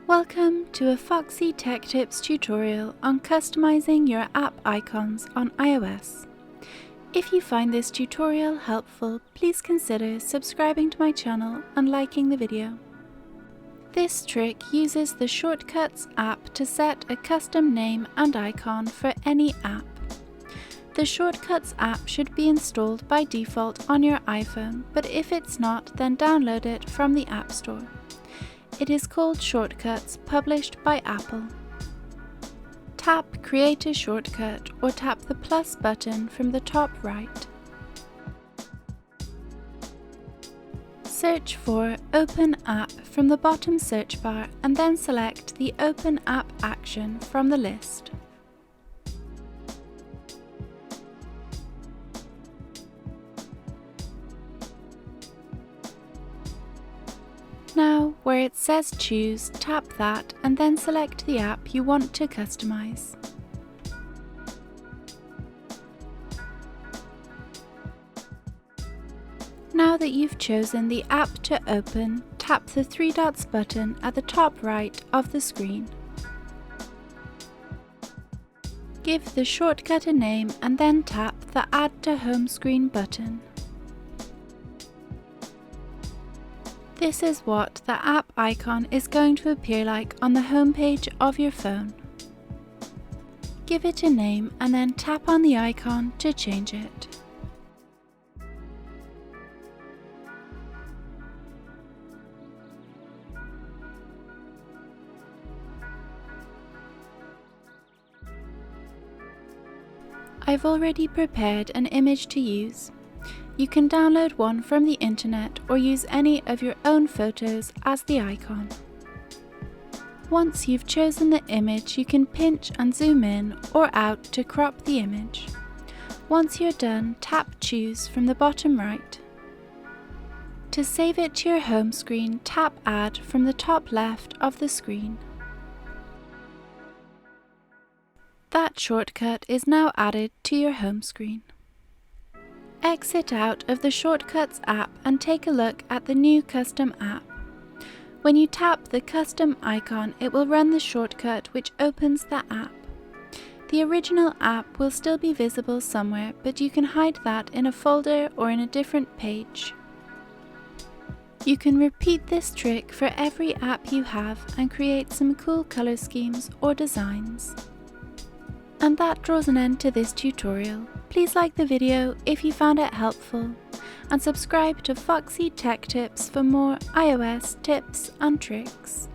Welcome to a Foxy Tech Tips tutorial on customizing your app icons on iOS. If you find this tutorial helpful, please consider subscribing to my channel and liking the video. This trick uses the Shortcuts app to set a custom name and icon for any app. The Shortcuts app should be installed by default on your iPhone, but if it's not, then download it from the App Store. It is called Shortcuts, published by Apple. Tap Create a Shortcut or tap the plus button from the top right. Search for Open App from the bottom search bar and then select the Open App action from the list. Now, where it says Choose, tap that and then select the app you want to customize. Now that you've chosen the app to open, tap the three dots button at the top right of the screen. Give the shortcut a name and then tap the Add to Home Screen button. This is what the app icon is going to appear like on the home page of your phone. Give it a name and then tap on the icon to change it. I've already prepared an image to use. You can download one from the internet or use any of your own photos as the icon. Once you've chosen the image, you can pinch and zoom in or out to crop the image. Once you're done, tap Choose from the bottom right. To save it to your home screen, tap Add from the top left of the screen. That shortcut is now added to your home screen. Exit out of the Shortcuts app and take a look at the new custom app. When you tap the custom icon, it will run the shortcut which opens the app. The original app will still be visible somewhere, but you can hide that in a folder or in a different page. You can repeat this trick for every app you have and create some cool color schemes or designs. And that draws an end to this tutorial. Please like the video if you found it helpful, and subscribe to Foxy Tech Tips for more iOS tips and tricks.